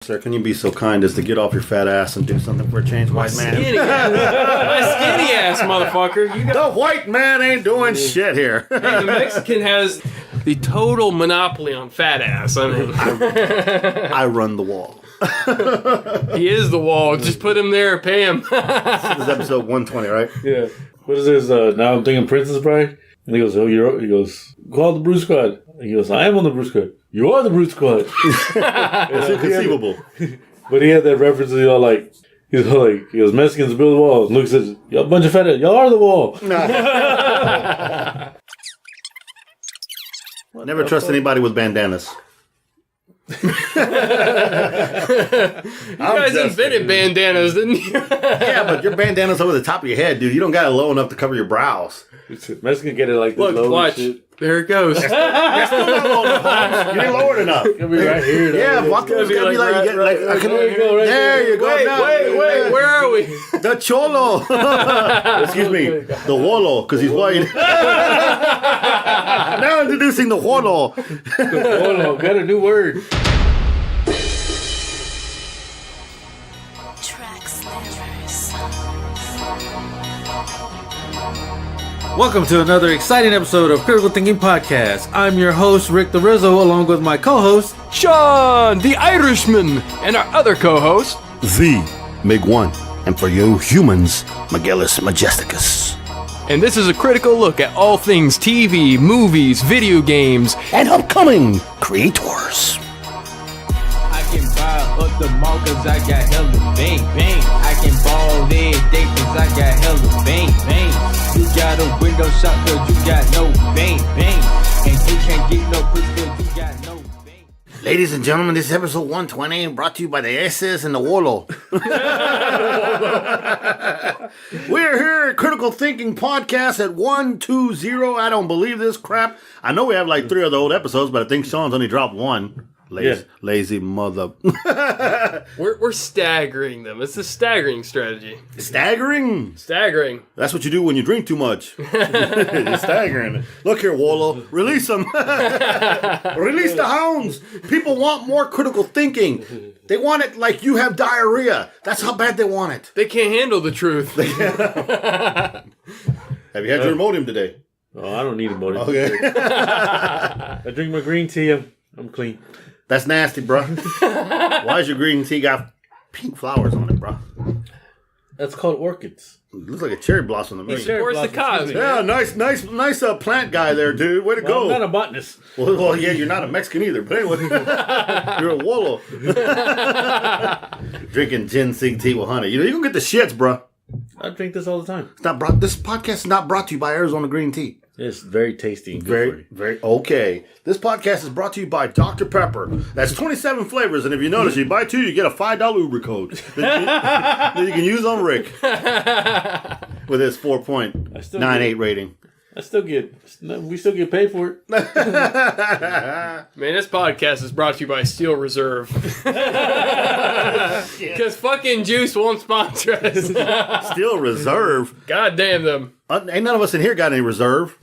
Sir, can you be so kind as to get off your fat ass and do something for a change, white man? My skinny ass, motherfucker. The white man ain't doing shit here. Hey, the Mexican has the total monopoly on fat ass. I mean, I run the wall. he is the wall. Just put him there, pay him. This is episode 120, right? Yeah. What is this? Now I'm thinking Princess Bride. And he goes, he goes, call the Bruce Squad. He goes, I am on the Bruce Squad. You are the Bruce Squad. It's inconceivable. But he had that reference to he goes, Mexicans build walls. And Luke says, y'all a bunch of fat ass. Y'all are the wall. Never trust anybody with bandanas. You guys invented bandanas, didn't you? Yeah, but your bandana's over the top of your head, dude. You don't got it low enough to cover your brows. Mexican get it like this. Look, watch. Shit. There it goes. You're still not low enough, Holmes. You ain't lower enough. It's gonna be right here. Yeah, walk it's gonna be like you get like there you go. Wait, where are we? The cholo. Excuse me, the Wholo, because he's white. Now introducing the Wholo. Wholo, got a new word. Welcome to another exciting episode of Critical Thinking Podcast. I'm your host, Rick the Rizzo, along with my co-host, Sean, the Irishman, and our other co-host, the Mig One. And for you humans, Magellus Majesticus. And this is a critical look at all things TV, movies, video games, and upcoming creators. I can buy up the mall cause I got hella bang bang. I can ball every day cause I got hella bang bang. You got a window shop cause you got no bang bang. And you can't get no pussy cause you got no bang. Ladies and gentlemen, this is episode 120 brought to you by the S's and the Wholo. We're here at Critical Thinking Podcast at 120. I don't believe this crap. I know we have like 3 of the old episodes, but I think Sean's only dropped 1. Lazy mother. we're staggering them. It's a staggering strategy. Staggering? Staggering. That's what you do when you drink too much. You're staggering. Look here, Wholo. Release them. Release the hounds. People want more critical thinking. They want it like you have diarrhea. That's how bad they want it. They can't handle the truth. Have you had your Imodium today? Oh, I don't need Imodium. Okay. I drink my green tea. I'm clean. That's nasty, bro. Why is your green tea got pink flowers on it, bro? That's called orchids. It looks like a cherry blossom to me. Where's the cause? Yeah, nice plant guy there, dude. Way to go. I'm not a botanist. Well, yeah, you're not a Mexican either, but anyway. You're a Wholo. Drinking ginseng tea with honey. You can get the shits, bro. I drink this all the time. It's not brought. This podcast is not brought to you by Arizona Green Tea. It's very tasty and good Very okay. This podcast is brought to you by Dr. Pepper. That's 27 flavors, and if you notice, you buy 2, you get a $5 Uber code that you can use on Rick with his 4.98 rating. We still get paid for it. Man, this podcast is brought to you by Steel Reserve. Because fucking Juice won't sponsor us. Steel Reserve? God damn them. Ain't none of us in here got any reserve,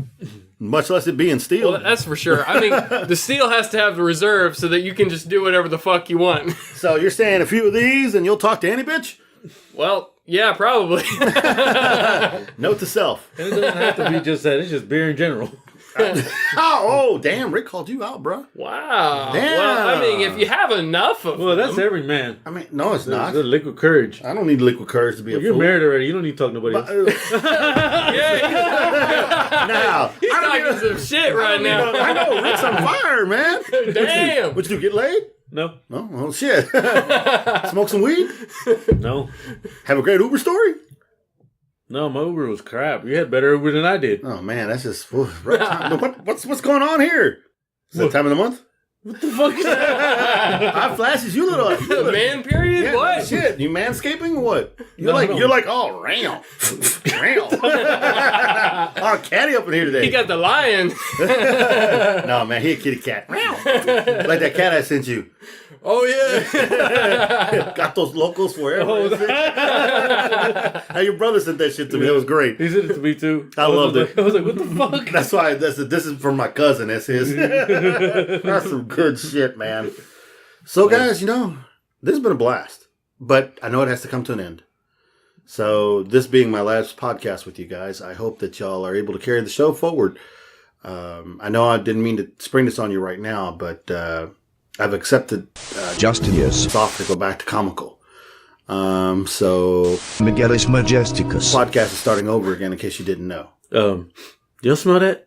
much less it being steel. Well, that's for sure. I mean, the steel has to have the reserve so that you can just do whatever the fuck you want. So you're saying a few of these and you'll talk to any bitch? Well, yeah, probably. Note to self. And it doesn't have to be just that. It's just beer in general. Oh, damn. Rick called you out, bro. Wow. Damn. Well, I mean, if you have enough of Well, that's them, every man. I mean, no, it's not. The liquid courage. I don't need liquid courage to be a You're fool. married already. You don't need to talk to nobody else. Now, he's talking some shit right now. I know, Rick's on fire, man. Damn. What you do, get laid? No. No? Well, shit. Smoke some weed? No. Have a great Uber story? No, my Uber was crap. You had better Uber than I did. Oh, man, that's just... Right time. What's going on here? Is that time of the month? What the fuck is that? Hot flashes, you little... Man period? Yeah, What? Shit, you manscaping or what? You're No. you're like, oh, ram. Oh, Catty up in here today. He got the lion. No, man, he a kitty cat. Like that cat I sent you. Oh, yeah. Got those locals forever. How your brother sent that shit to me. That was great. He sent it to me too. I loved it. I was like, what the fuck? That's why this is from my cousin. That's his. That's some good shit, man. So, guys, this has been a blast, but I know it has to come to an end. So this being my last podcast with you guys, I hope that y'all are able to carry the show forward. I know I didn't mean to spring this on you right now, but I've accepted Justinius. soft to go back to comical. So Miguelis Majesticus. podcast is starting over again in case you didn't know. Y'all smell that?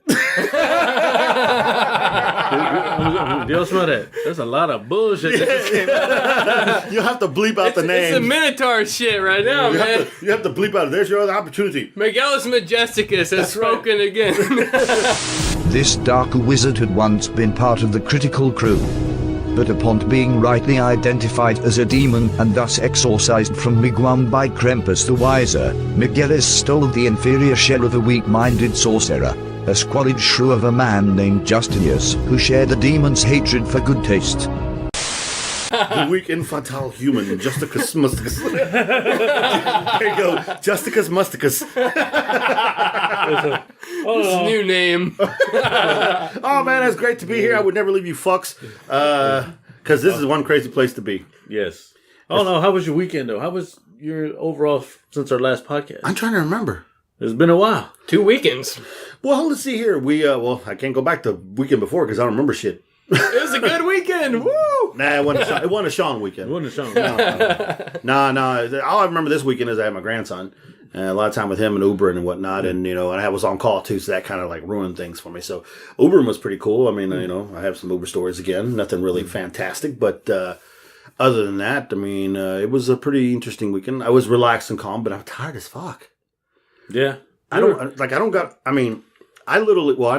Y'all smell that? There's a lot of bullshit that just came out. You'll have to bleep out the name. It's the Minotaur shit right now, man. You have to bleep out. There's your other opportunity. Miguelis Majesticus has spoken again. This dark wizard had once been part of the critical crew. But upon being rightly identified as a demon and thus exorcised from Miguam by Krampus the Wiser, Miguelis stole the inferior share of a weak-minded sorcerer, a squalid shrew of a man named Justinius, who shared the demon's hatred for good taste. The weak infantile human, Justicus Musticus. There you go, Justicus Musticus. This new name. Oh man, it's great to be here. I would never leave you fucks. Because this is one crazy place to be. Yes. Oh no, how was your weekend though? How was your overall since our last podcast? I'm trying to remember. It's been a while. 2 weekends. Well, let's see here. I can't go back to weekend before because I don't remember shit. It was a good weekend. Woo! Nah, it wasn't a Sean weekend. It wasn't a show. No. All I remember this weekend is I had my grandson. A lot of time with him and Ubering and whatnot. And, and I was on call too, so that kind of like ruined things for me. So Ubering was pretty cool. I mean, I have some Uber stories again. Nothing really fantastic. But other than that, I mean, it was a pretty interesting weekend. I was relaxed and calm, but I'm tired as fuck. Yeah. I know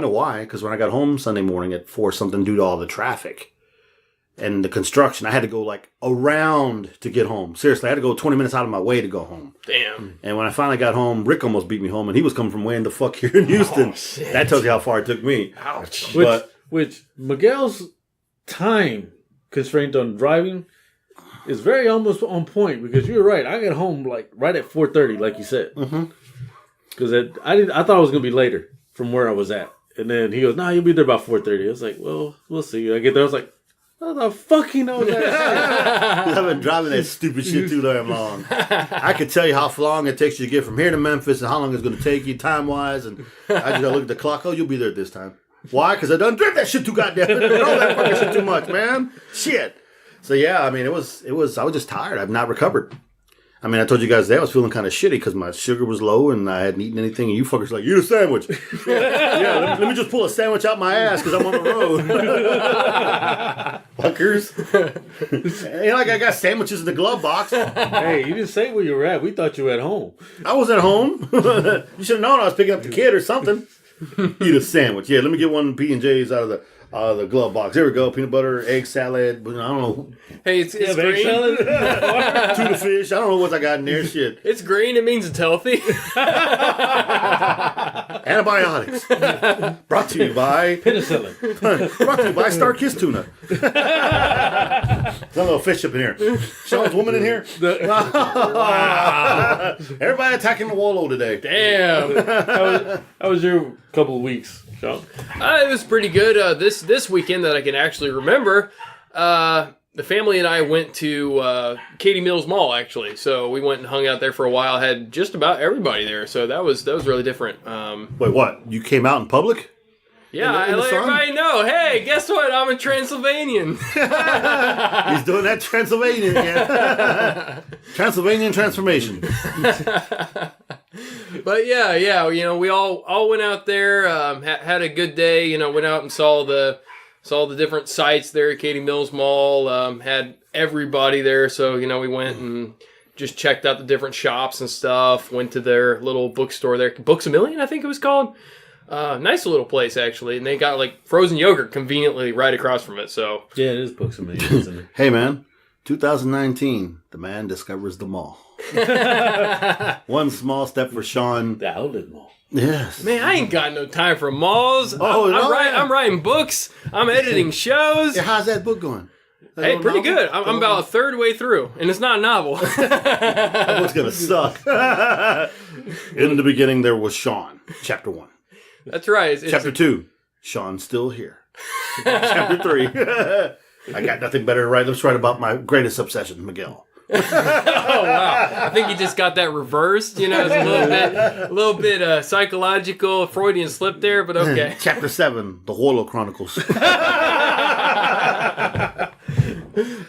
why, because when I got home Sunday morning at 4 something due to all the traffic and the construction, I had to go like around to get home. Seriously, I had to go 20 minutes out of my way to go home. Damn. And when I finally got home, Rick almost beat me home, and he was coming from way in the fuck here in Houston. Shit. That tells you how far it took me. Ouch. Which Miguel's time constraint on driving is very almost on point, because you're right. I got home like right at 4:30, like you said. Because I thought it was gonna be later from where I was at, and then he goes, "Nah, you'll be there about 4:30." I was like, "Well, we'll see." I get there, I was like, "How the fuck he knows that?" I've been driving that stupid shit too damn long. I could tell you how long it takes you to get from here to Memphis and how long it's going to take you time-wise, and I just got to look at the clock. Oh, you'll be there at this time. Why? Because I done drink that shit too goddamn. I know that fucking shit too much, man. Shit. So yeah, I mean, I was just tired. I've not recovered. I mean, I told you guys that I was feeling kind of shitty because my sugar was low and I hadn't eaten anything. And you fuckers like, eat a sandwich. Yeah, let me just pull a sandwich out my ass because I'm on the road. Fuckers. Ain't like I got sandwiches in the glove box. Hey, you didn't say where you were at. We thought you were at home. I was at home. You should have known I was picking up the kid or something. Eat a sandwich. Yeah, let me get one P&J's out of the glove box. There we go. Peanut butter, egg salad. I don't know. Hey, it's Egg green. salad? Tuna fish. I don't know what I got in there. Shit. It's green. It means it's healthy. Antibiotics. Brought to you by Penicillin. Brought to you by Star Kiss Tuna. There's a little fish up in here. Sean's woman in here. Wow. Everybody attacking the Wholo today. Damn. How was your couple of weeks, Sean? It was pretty good. This weekend that I can actually remember, the family and I went to Katy Mills Mall, actually. So we went and hung out there for a while. Had just about everybody there. So that was really different. Wait, what? You came out in public? Yeah, I in the let sun? everybody know. Hey, guess what? I'm a Transylvanian. He's doing that Transylvanian again. Transylvanian transformation. But yeah, we all went out there, had a good day. Went out and saw the different sites there at Katy Mills Mall. Had everybody there, so we went and just checked out the different shops and stuff. Went to their little bookstore there, Books A Million, I think it was called. Nice little place actually, and they got like frozen yogurt conveniently right across from it. So Yeah, it is Books A Million, isn't it? Hey man, 2019, the man discovers the mall. One small step for Sean. The outlet mall. Yes. man, I ain't got no time for malls. Oh, no? I'm writing books. I'm editing shows. Yeah, how's that book going? That Hey, little pretty novel? good. I'm about a third way through, and it's not a novel. That book's gonna suck. In the beginning, there was Sean. Chapter 1. That's right. It's Chapter 2. Sean's still here. Chapter 3. I got nothing better to write. Let's write about my greatest obsession, Miguel. Oh wow! I think you just got that reversed. You know, it's a little bit psychological Freudian slip there, but okay. Chapter 7, the Wholo Chronicles.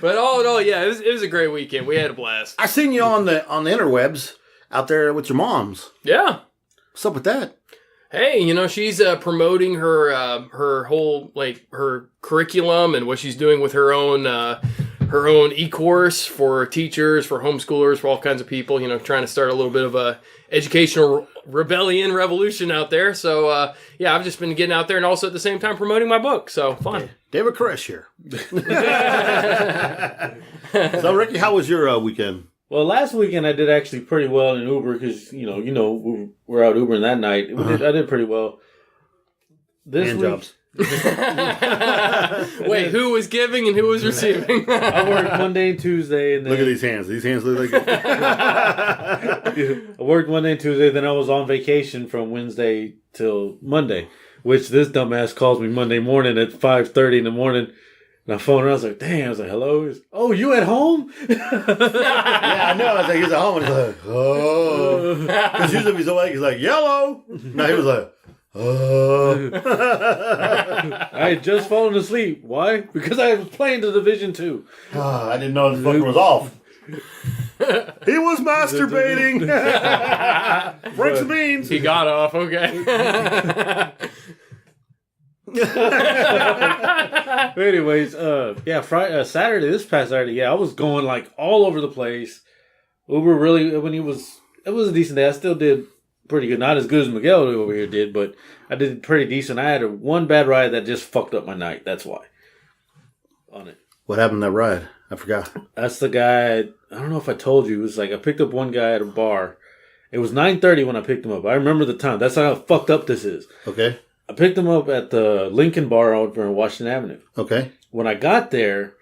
But all in all, yeah, it was a great weekend. We had a blast. I seen you on the interwebs out there with your moms. Yeah. What's up with that? Hey, you know, she's promoting her whole her curriculum and what she's doing with her own e-course for teachers, for homeschoolers, for all kinds of people. You know, trying to start a little bit of a educational revolution out there. So yeah, I've just been getting out there and also at the same time promoting my book. So fun. David Koresh here. So Ricky, how was your weekend? Well, last weekend I did actually pretty well in Uber because you know we were out Ubering that night. I did pretty well. This Hand week, jobs. Wait, who was giving and who was receiving? I worked Monday and Tuesday, and then Look at these hands. These hands look like. I worked Monday and Tuesday. Then I was on vacation from Wednesday till Monday, which this dumbass calls me Monday morning at 5:30 in the morning. And I phoned her. I was like, "Damn!" I was like, "Hello." He's, "Oh, you at home?" Yeah, I know. I was like, he's at home, and he's like, "Oh," because usually he's awake. He's like, "Yellow." No, he was like, "Oh." I had just fallen asleep. Why? Because I was playing the Division 2. I didn't know the fucker was off. He was masturbating. Frank beans. He got off. Okay. Anyways, yeah, Friday, Saturday, this past Saturday, yeah, I was going like all over the place. Uber really, it was a decent day. I still did pretty good. Not as good as Miguel over here did, but I did pretty decent. I had one bad ride that just fucked up my night. That's why. On it. What happened to that ride? I forgot. That's the guy. I don't know if I told you. It was like I picked up one guy at a bar. It was 9:30 when I picked him up. I remember the time. That's how fucked up this is. Okay. I picked him up at the Lincoln Bar over in Washington Avenue. Okay. When I got there,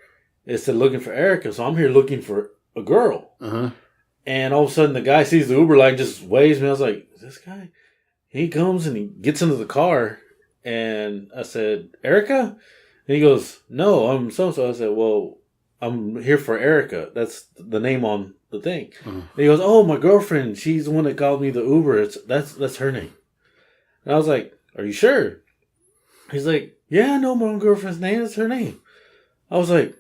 it said looking for Erica, so I'm here looking for a girl. Uh-huh. And all of a sudden, the guy sees the Uber light, just waves me. I was like, "Is this guy?" He comes and he gets into the car, and I said, "Erica?" And he goes, "No, I'm so-and-so." I said, "Well, I'm here for Erica. That's the name on the thing." Uh-huh. And he goes, "Oh, my girlfriend. She's the one that called me the Uber. That's her name." And I was like, "Are you sure?" He's like, "Yeah, I know my own girlfriend's name. That's her name." I was like,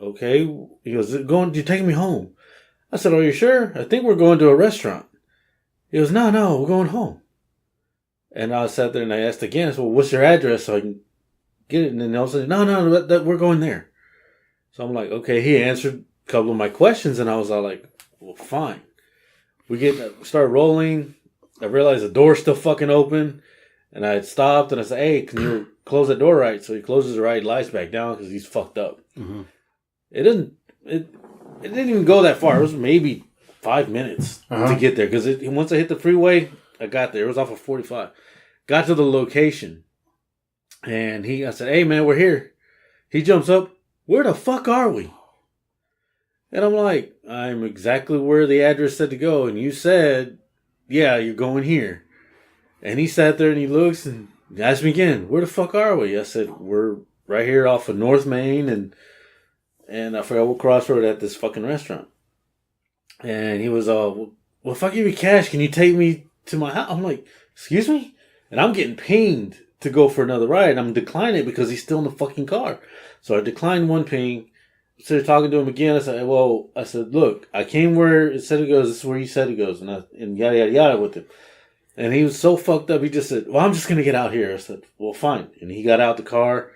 "Okay." He goes, "You taking me home?" I said, "Are you sure? I think we're going to a restaurant." He goes, No, we're going home." And I sat there and I asked again, I said, "Well, what's your address so I can get it?" And then all of a sudden, no, we're going there. So I'm like, okay. He answered a couple of my questions and I was all like, well, fine. We start rolling. I realized the door's still fucking open. And I had stopped and I said, "Hey, can you close that door right?" So he closes it right, lies back down because he's fucked up. Mm-hmm. It didn't even go that far. It was maybe 5 minutes to get there because once I hit the freeway, I got there. It was off of 45. Got to the location and I said, "Hey man, we're here." He jumps up. "Where the fuck are we?" And I'm like, "I'm exactly where the address said to go. And you said, yeah, you're going here." And he sat there and he looks and asked me again, "Where the fuck are we?" I said, "We're right here off of North Main and I forgot what crossroad at this fucking restaurant." And he was well, if I give you cash, can you take me to my house? I'm like, "Excuse me?" And I'm getting pinged to go for another ride. And I'm declining it because he's still in the fucking car. So I declined one ping. Started talking to him again. I said, "Look, I came where it said it goes. This is where you said it goes." And yada, yada, yada with him. And he was so fucked up, he just said, "Well, I'm just going to get out here." I said, "Well, fine." And he got out the car.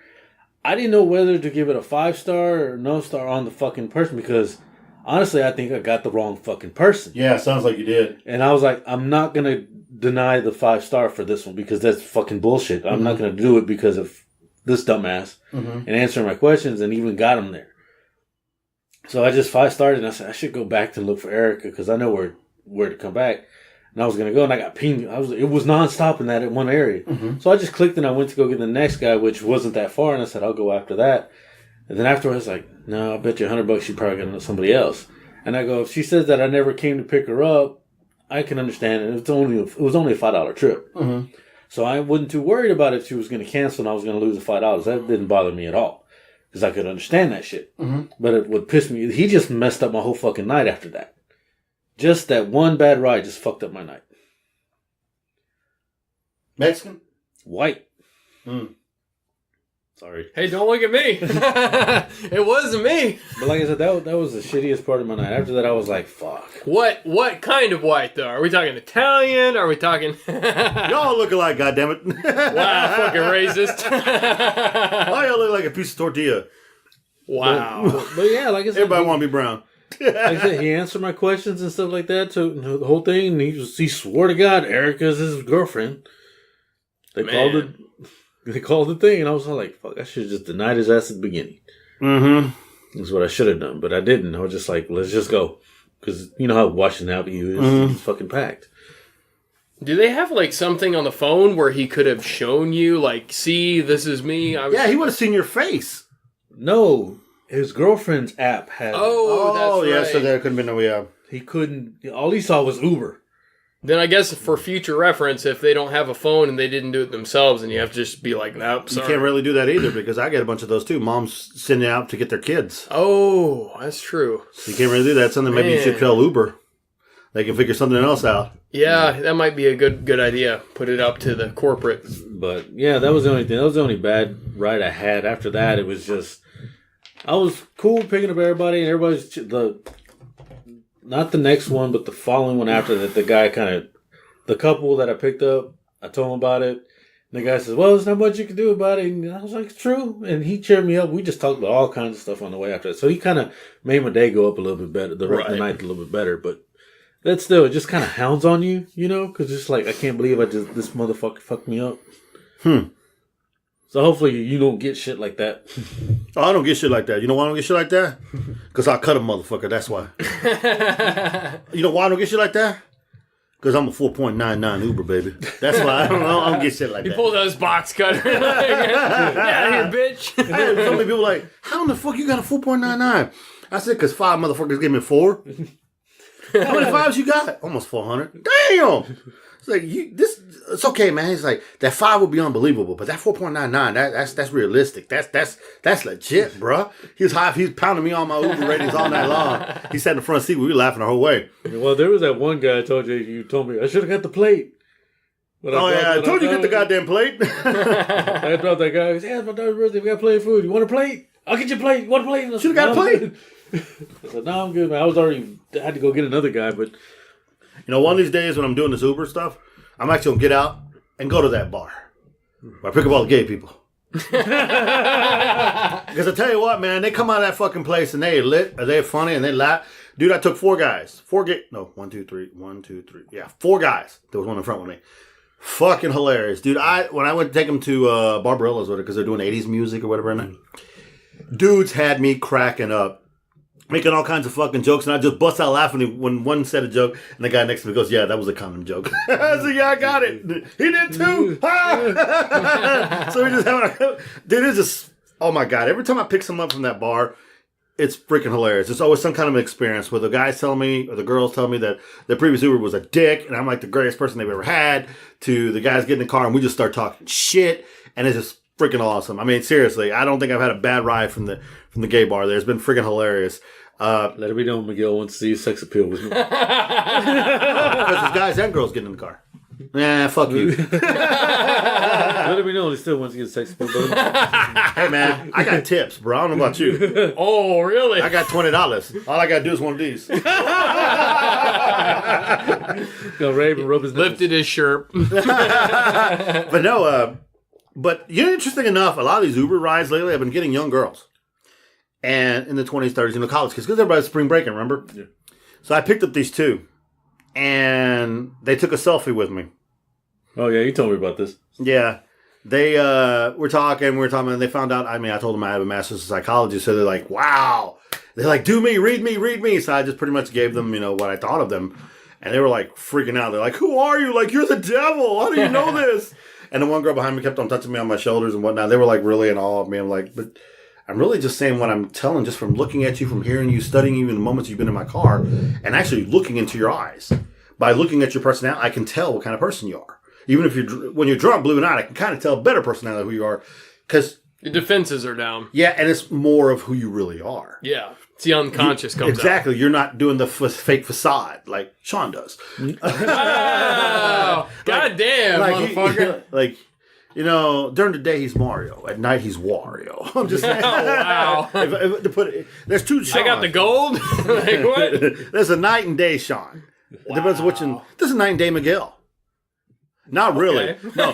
I didn't know whether to give it a 5-star or no star on the fucking person because, honestly, I think I got the wrong fucking person. Yeah, sounds like you did. And I was like, I'm not going to deny the 5-star for this one because that's fucking bullshit. I'm not going to do it because of this dumbass and answering my questions and even got him there. So I just 5-starred and I said, I should go back to look for Erica because I know where to come back. And I was going to go and I got pinged. It was nonstop in that one area. So I just clicked and I went to go get the next guy, which wasn't that far. And I said, I'll go after that. And then afterwards, I was like, no, I bet you $100 she probably going to know somebody else. And I go, if she says that I never came to pick her up, I can understand. And it was only a $5 trip. So I wasn't too worried about if she was going to cancel and I was going to lose the $5. That didn't bother me at all. Because I could understand that shit. But it would piss me. He just messed up my whole fucking night after that. Just that one bad ride just fucked up my night. Mexican? White. Sorry. Hey, don't look at me. It wasn't me. But like I said, that was the shittiest part of my night. After that, I was like, fuck. What kind of white, though? Are we talking Italian? Are we talking... Y'all look alike, goddammit. Wow, fucking racist. Oh, y'all look like a piece of tortilla. Wow. But yeah, like I said, Everybody want to be brown. like I said, he answered my questions and stuff like that. So the whole thing, and he swore to God, Erica's his girlfriend. They called the thing, and I was all like, fuck, I should have just denied his ass at the beginning. That's what I should have done, but I didn't. I was just like, let's just go. Because you know how Washington Avenue is. It's fucking packed. Do they have like something on the phone where he could have shown you, like, see, this is me? Yeah, he would have seen your face. No, his girlfriend's app had. Oh, that's yeah, right. so there couldn't be no way. He couldn't. All he saw was Uber. Then I guess for future reference, if they don't have a phone and they didn't do it themselves, and you have to just be like, nope, You sorry. can't really do that either because I get a bunch of those too. Moms sending out to get their kids. Oh, that's true. So you can't really do that. It's something maybe you should tell Uber. They can figure something else out. Yeah, that might be a good idea. Put it up to the corporate. But yeah, that was the only thing. That was the only bad ride I had. After that, it was just I was cool picking up everybody, and everybody's not the next one, but the following one after that. The guy the couple that I picked up, I told him about it. And the guy says, "Well, there's not much you can do about it." And I was like, "It's true." And he cheered me up. We just talked about all kinds of stuff on the way after that. So he kind of made my day go up a little bit better, the night a little bit better, but. That still, it just kind of hounds on you, you know? Because it's like, I can't believe this motherfucker fucked me up. So hopefully you don't get shit like that. Oh, I don't get shit like that. You know why I don't get shit like that? Because I'll cut a motherfucker, that's why. You know why I don't get shit like that? Because I'm a 4.99 Uber, baby. That's why I don't get shit like that. He pulled out his box cutter. Get out of here, bitch. Hey, so many people like, how in the fuck you got a 4.99? I said, because 5 motherfuckers gave me 4. How many 5s you got? Almost 400. Damn! It's like, it's okay, man. It's like, that 5 would be unbelievable, but that 4.99, that's realistic. That's legit, bro. He was pounding me on my Uber ratings all night long. He sat in the front seat. We were laughing the whole way. Well, there was that one guy I told you told me I should have got the plate. I told you get the goddamn plate. I dropped that guy. He goes, yeah, it's my daughter's birthday. We got plenty of food. You want a plate? I'll get you a plate. You want a plate? Should have got a plate. I said, no, I'm good, man. I had to go get another guy, but... You know, one of these days when I'm doing this Uber stuff, I'm actually going to get out and go to that bar. Where I pick up all the gay people. Because I tell you what, man, they come out of that fucking place and they lit, or they're funny and they laugh. Dude, I took 4 guys. 4 gay... No, 1, 2, 3. 1, 2, 3. Yeah, 4 guys. There was one in front with me. Fucking hilarious. Dude, when I went to take them to Barbarella's with it, because they're doing 80s music or whatever in it, dudes had me cracking up. Making all kinds of fucking jokes, and I just bust out laughing when one said a joke, and the guy next to me goes, "Yeah, that was a condom joke." I said, "Yeah, I got it. He did too." So we just having dude, it's just, oh my god! Every time I pick someone up from that bar, it's freaking hilarious. It's always some kind of an experience where the guys tell me or the girls tell me that the previous Uber was a dick, and I'm like the greatest person they've ever had. To the guys get in the car and we just start talking shit, and it's just freaking awesome. I mean, seriously, I don't think I've had a bad ride from the gay bar there. It's been freaking hilarious. Let it be known Miguel wants to see sex appeal with me. Because there's guys and girls getting in the car. Nah, fuck you. Let it be known he still wants to get sex appeal. Hey, man, I got tips, bro. I don't know about you. Oh, really? I got $20. All I got to do is one of these. Go rave and rub his nipples. Lifted his shirt. But no, but you know, interesting enough, a lot of these Uber rides lately, I've been getting young girls. And in the 20s, 30s, college kids, because everybody's spring breaking, remember? Yeah. So I picked up these 2, and they took a selfie with me. Oh, yeah, you told me about this. Yeah. They were talking, and they found out, I told them I have a master's in psychology, so they're like, wow. They're like, do me, read me. So I just pretty much gave them, what I thought of them. And they were like freaking out. They're like, who are you? Like, you're the devil. How do you know this? And the one girl behind me kept on touching me on my shoulders and whatnot. They were like really in awe of me. I'm like, but I'm really just saying what I'm telling just from looking at you, from hearing you, studying you in the moments you've been in my car, and actually looking into your eyes. By looking at your personality, I can tell what kind of person you are. Even if when you're drunk, believe it or not, I can kind of tell a better personality who you are. Because Your defenses are down. Yeah, and it's more of who you really are. Yeah. It's the unconscious comes out. Exactly. You're not doing the fake facade like Sean does. Wow. God damn, motherfucker. During the day he's Mario. At night he's Wario. I'm just saying. Oh, wow. There's two Sean. I got the gold? Like, what? There's a night and day Sean. It depends on which one. This is night and day Miguel. Not really. Okay. No.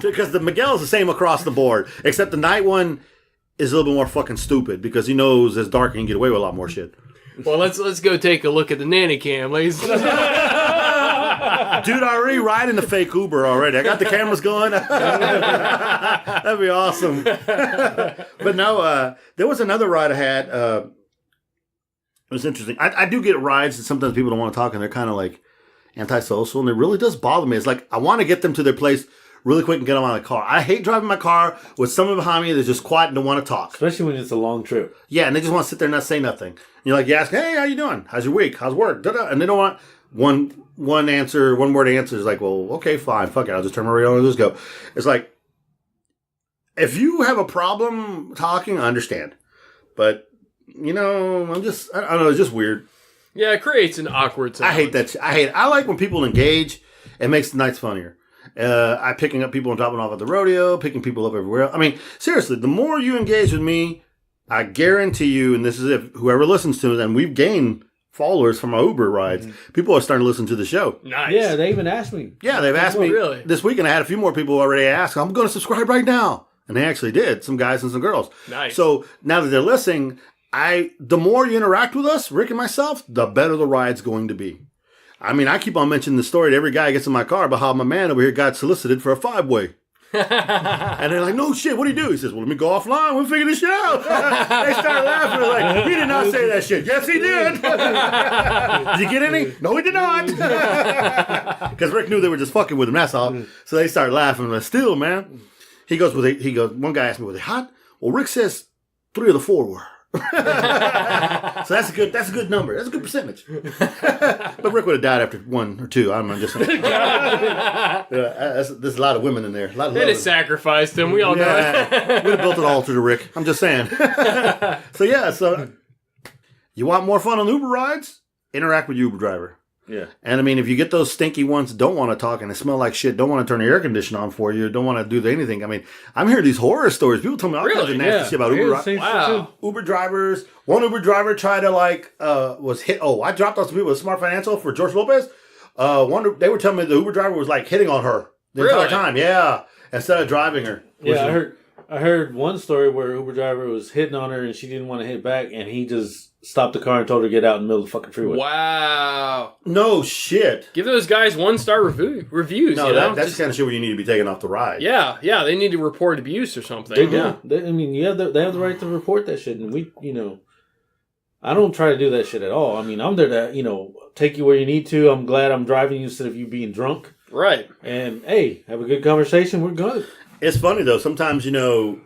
Because the Miguel is the same across the board. Except the night one is a little bit more fucking stupid because he knows it's dark and he can get away with a lot more shit. Well, let's go take a look at the nanny cam, ladies. Dude, I already riding the fake Uber already. I got the cameras going. That'd be awesome. But no, there was another ride I had. It was interesting. I do get rides that sometimes people don't want to talk and they're kind of like antisocial, and it really does bother me. It's like I want to get them to their place really quick and get them out of the car. I hate driving my car with someone behind me that's just quiet and don't want to talk. Especially when it's a long trip. Yeah, and they just want to sit there and not say nothing. And you're like, you ask, hey, how you doing? How's your week? How's work? Da-da. And they don't want one word answer. It's like, well, okay, fine, fuck it. I'll just turn my radio on and just go. It's like, if you have a problem talking, I understand. But, I don't know, it's just weird. Yeah, it creates an awkward silence. I hate that. I like when people engage. It makes the nights funnier. I picking up people and dropping off at the rodeo, picking people up everywhere else. I mean, seriously, the more you engage with me, I guarantee you, and this is if whoever listens to it, and we've gained followers from our Uber rides. Mm-hmm. People are starting to listen to the show. Nice. Yeah, they even asked me. Yeah, they've asked me really? this week, and I had a few more people already ask. I'm going to subscribe right now, and they actually did. Some guys and some girls. Nice. So now that they're listening, the more you interact with us, Rick and myself, the better the ride's going to be. I mean, I keep on mentioning the story to every guy who gets in my car about how my man over here got solicited for a 5-way. And they're like, no shit, what do you do? He says, well, let me go offline. We'll figure this shit out. They started laughing. They're like, he did not say that shit. Yes, he did. Did you get any? No, he did not. Because Rick knew they were just fucking with him. That's all. So they started laughing. But still, man, he goes, one guy asked me, were they hot? Well, Rick says 3 of the 4 were. So that's a good number. That's a good percentage. But Rick would have died after 1 or 2. I'm just saying. There's a lot of women in there. They just sacrificed him. We all know it. We'd have built an altar to Rick. I'm just saying. So you want more fun on Uber rides? Interact with your Uber driver. Yeah. And I mean, if you get those stinky ones that don't want to talk and they smell like shit, don't want to turn the air conditioner on for you, don't want to do anything. I mean, I'm hearing these horror stories. People tell me all kinds of nasty shit about Uber. Wow. Uber drivers. One Uber driver tried to was hit. Oh, I dropped off some people with Smart Financial for George Lopez. They were telling me the Uber driver was like hitting on her the entire time. Yeah. Instead of driving her. Yeah, I heard one story where Uber driver was hitting on her and she didn't want to hit back, and he just stopped the car and told her to get out in the middle of the fucking freeway. Wow. No shit. Give those guys 1-star reviews. No, that's the kind of shit where you need to be taken off the ride. Yeah, they need to report abuse or something. They do. They have the right to report that shit, and I don't try to do that shit at all. I mean, I'm there to, take you where you need to. I'm glad I'm driving you instead of you being drunk. Right. And, hey, have a good conversation. We're good. It's funny, though. Sometimes, I don't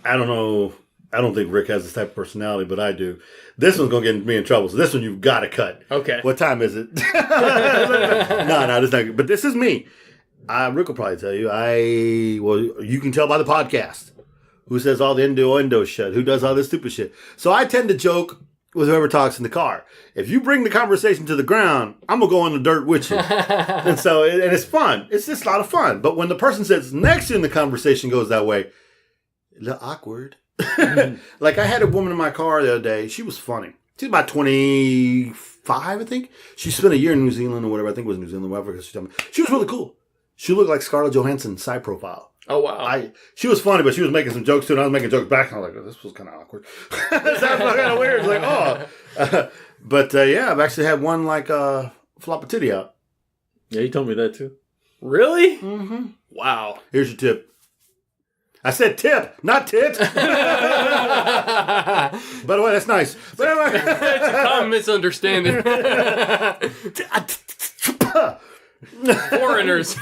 know. I don't think Rick has this type of personality, but I do. This one's going to get me in trouble. So this one you've got to cut. Okay. What time is it? No, this is not good. But this is me. Rick will probably tell you. You can tell by the podcast. Who says all the innuendo shit? Who does all this stupid shit? So I tend to joke with whoever talks in the car. If you bring the conversation to the ground, I'm going to go in the dirt with you. And so, and it's fun. It's just a lot of fun. But when the person sits next to you and the conversation goes that way, a little awkward. Like I had a woman in my car the other day. She was funny. She's about 25, I think. She spent a year in New Zealand or whatever. I think it was New Zealand, whatever. She was really cool. She looked like Scarlett Johansson side profile. Oh, wow. She was funny, but she was making some jokes too, and I was making jokes back, and I was like, oh, this was kind of awkward. That sounds kind of weird. It's like, but I've actually had one flop a titty out. Yeah, you told me that too. Really? Mm-hmm. Wow. Here's your tip. I said tip, not tit. By the way, that's nice. But anyway. It's a common misunderstanding. Foreigners.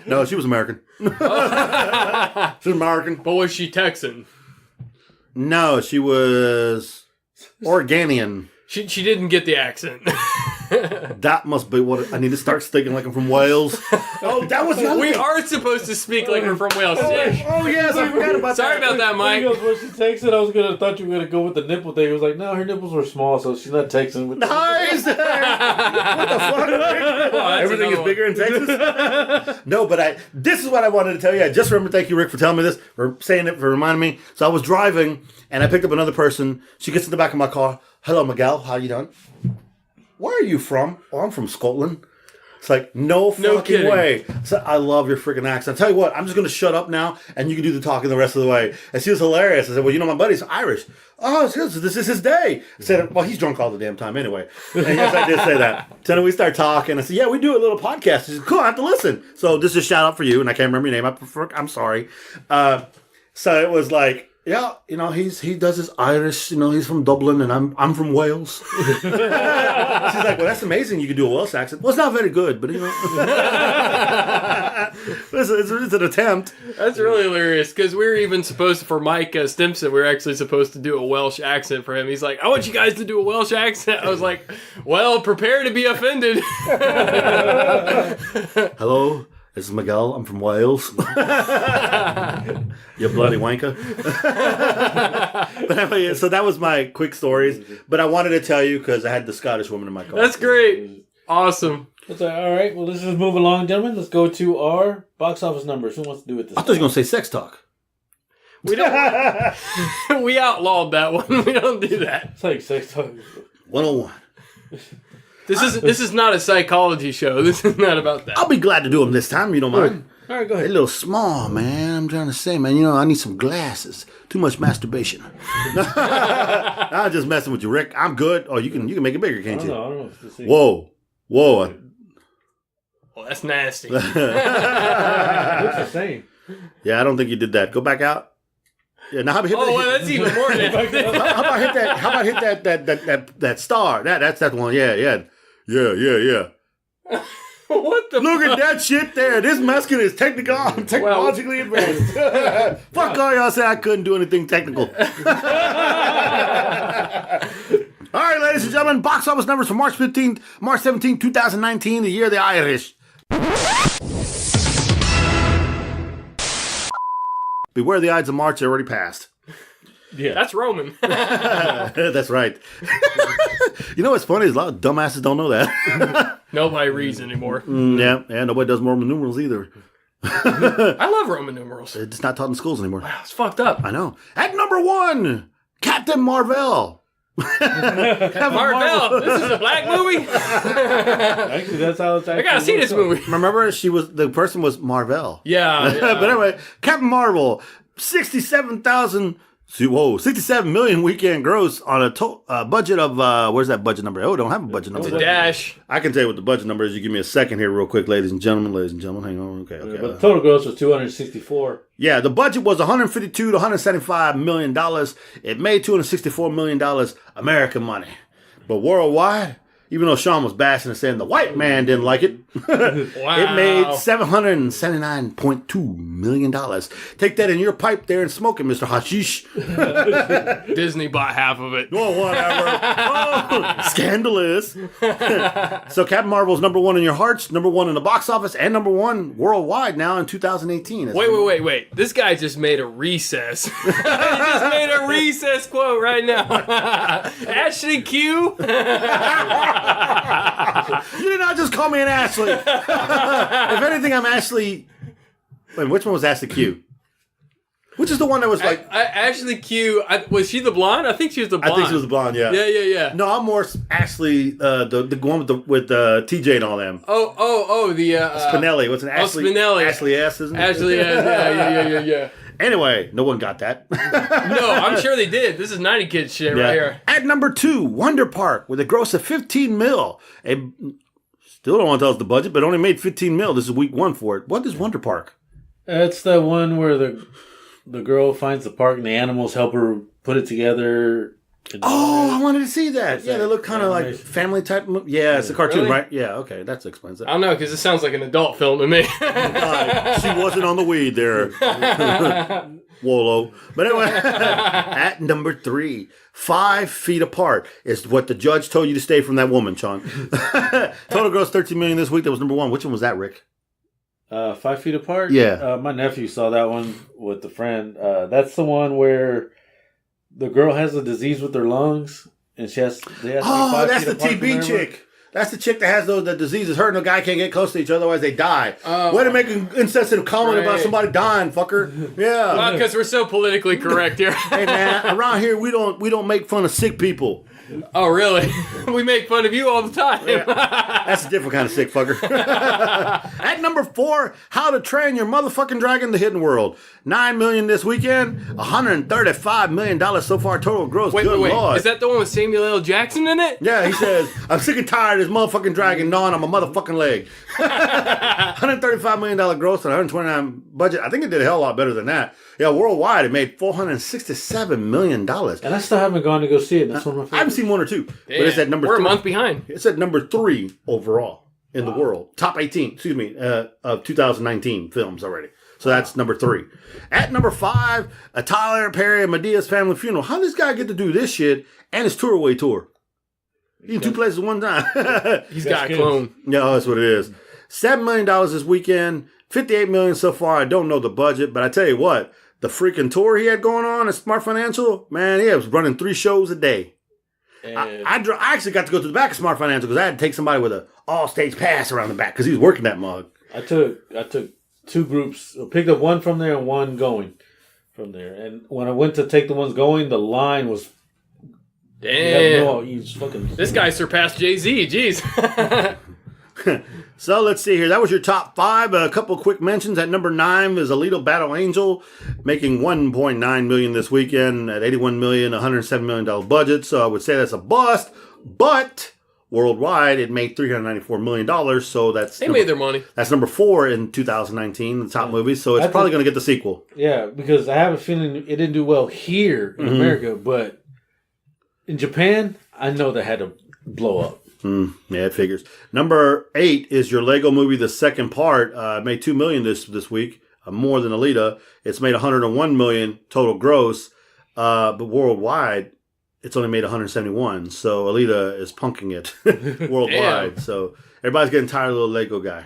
No, she was American. She was American. But was she Texan? No, she was Organian. She didn't get the accent. That must be what I need to start sticking like I'm from Wales. Oh, that was the other We thing. are supposed to speak like we're from Wales. Yeah. Oh, yes, I forgot about Sorry that. about that, He Mike. goes, when she takes it, thought you were gonna go with the nipple thing. He was like, no, her nipples were small, so she's not texting with. Nice. What the fuck? that's Everything is another bigger in Texas. No, but this is what I wanted to tell you. I just remember. Thank you, Rick, for telling me this, for saying it, for reminding me. So I was driving and I picked up another person. She gets in the back of my car. Hello, Miguel. How you doing? Where are you from? Oh, I'm from Scotland. It's like, no fucking kidding. way. So I love your freaking accent. I tell you what, I'm just going to shut up now and you can do the talking the rest of the way. And she was hilarious. I said, well, you know, my buddy's Irish. Oh, so this is his day. I said, well, he's drunk all the damn time anyway. And yes, I did say that. So then we start talking. I said, yeah, we do a little podcast. She said, cool, I have to listen. So this is a shout out for you. And I can't remember your name. I'm sorry. So it was like, yeah, you know, he does his Irish, you know, he's from Dublin and I'm from Wales. She's like, well, that's amazing. You can do a Welsh accent. Well, it's not very good, but you know. it's an attempt. That's really hilarious because we were even supposed to, for Mike Stimson, we were actually supposed to do a Welsh accent for him. He's like, I want you guys to do a Welsh accent. I was like, well, prepare to be offended. Hello, this is Miguel. I'm from Wales. You bloody wanker. But anyway, so that was my quick stories. But I wanted to tell you because I had the Scottish woman in my car. That's great. Awesome. It's like, all right, well, let's just move along, gentlemen. Let's go to our box office numbers. Who wants to do it this I thought you were going to say sex talk. We don't. We outlawed that one. We don't do that. It's like sex talk. 101. This is not a psychology show. This is not about that. I'll be glad to do them this time. You don't mind? All right, go They're a ahead. little small, man. I'm trying to say, man. You know, I need some glasses. Too much masturbation. I'm just messing with you, Rick. I'm good. Oh, you can make it bigger, I can't don't you? know. I don't know. Let's see. Whoa. Well, that's nasty. It looks the same. Yeah, I don't think you did that. Go back out. Yeah, now how about hit Oh, well, that's even more nasty. how about hit that? How about hit that star? That's that one. Yeah. What the Look fuck? at that shit there. This Mexican is technologically advanced. Fuck all y'all say I couldn't do anything technical. All right, ladies and gentlemen, box office numbers for March 17th, 2019, the year of the Irish. Beware the Ides of March, they already passed. Yeah. That's Roman. That's right. You know what's funny is a lot of dumbasses don't know that. Nobody reads anymore. Yeah, nobody does Roman numerals either. I love Roman numerals. It's not taught in schools anymore. It's fucked up. I know. At number 1, Captain Marvel. Marvel, this is a black movie. Actually, that's how it's actually. I gotta see this movie. Remember, the person was Marvel. Yeah. But anyway, Captain Marvel, 67 million weekend gross on a budget of, where's that budget number? Oh, don't have a budget number. It's a dash. I can tell you what the budget number is. You give me a second here real quick, ladies and gentlemen. Hang on. Okay. But the total gross was 264. Yeah, the budget was $152 to $175 million. It made $264 million American money. But worldwide, even though Sean was bashing and saying the white man didn't like it, Wow. it made $779.2 million. Take that in your pipe there and smoke it, Mr. Hashish. Disney bought half of it. Oh, whatever. Oh, scandalous. So Captain Marvel's number 1 in your hearts, number 1 in the box office, and number 1 worldwide now in 2018. Wait. This guy just made a recess. He just made a recess quote right now. Ashley Q. You did not just call me an Ashley. If anything, I'm Ashley. Wait, which one was Ashley Q? Which is the one that was like... Ashley Q. Was she the blonde? I think she was the blonde. I think she was the blonde, yeah. Yeah. No, I'm more Ashley, the one with TJ and all them. Oh, the... Spinelli. What's an Ashley? Spinelli. Ashley S, isn't it? Ashley, yeah. Anyway, no one got that. No, I'm sure they did. This is 90 Kids shit right here. At number 2, Wonder Park, with a gross of 15 mil. Still don't want to tell us the budget, but only made 15 mil. This is week 1 for it. What is Wonder Park? That's the one where the girl finds the park and the animals help her put it together. Oh, I wanted to see that. Yeah, they look kind of like animation. family type. Yeah, it's a cartoon, Really? right? Yeah, okay, that explains it. I don't know, because it sounds like an adult film to me. She wasn't on the weed there. Wholo. But anyway, at number 3, 5 feet apart is what the judge told you to stay from that woman, Sean. Total gross $13 million this week. That was number 1. Which one was that, Rick? 5 Feet Apart? Yeah. My nephew saw that one with a friend. That's the one where the girl has a disease with her lungs, and they have to be 5 that's feet the apart from TB everyone. chick. That's the chick that has the diseases. Her and the guy can't get close to each other, otherwise they die. Way to make an insensitive comment about somebody dying, fucker. Yeah. Well, because we're so politically correct here. Hey man, around here we don't make fun of sick people. Oh, really? We make fun of you all the time. That's a different kind of sick fucker. At number 4, How to Train Your Motherfucking Dragon: The Hidden World. $9 million this weekend. $135 million so far total gross. Wait. Lord. Is that the one with Samuel L. Jackson in it? Yeah, he says, I'm sick and tired of this motherfucking dragon gnawing on my motherfucking leg. $135 million gross and $129 budget. I think it did a hell of a lot better than that. Yeah, worldwide it made $467 million. And I still haven't gone to go see it. That's one of my I haven't favorites. seen 1 or 2. Damn, But it's at number we're 3. a month behind. It's at number 3 overall in the world. Top 18, of 2019 films already. So that's number 3. At number 5, a Tyler Perry and Medea's Family Funeral. How did this guy get to do this shit and his tour away tour? He's in 2 places at one time. He's got a clone. Yeah, that's what it is. $7 million this weekend. $58 million so far. I don't know the budget, but I tell you what, the freaking tour he had going on at Smart Financial, man, he was running 3 shows a day. I actually got to go to the back of Smart Financial because I had to take somebody with a all-stage pass around the back because he was working that mug. I took 2 groups, picked up one from there and one going from there. And when I went to take the ones going, the line was... Damn. This guy surpassed Jay-Z. Jeez. So let's see here. That was your top 5. A couple quick mentions. At number 9 is Alito Battle Angel, making $1.9 million this weekend at $81 million, $107 million budget. So I would say that's a bust. But worldwide, it made $394 million. So They made their money. That's number 4 in 2019, the top movie. So it's probably going to get the sequel. Yeah, because I have a feeling it didn't do well here in America, but in Japan, I know they had to blow up. Yeah, it figures. Number 8 is your Lego movie, the second part. Made $2 million this week, more than Alita. It's made $101 million total gross, but worldwide, it's only made $171. So Alita is punking it worldwide. Damn. So everybody's getting tired of the little Lego guy.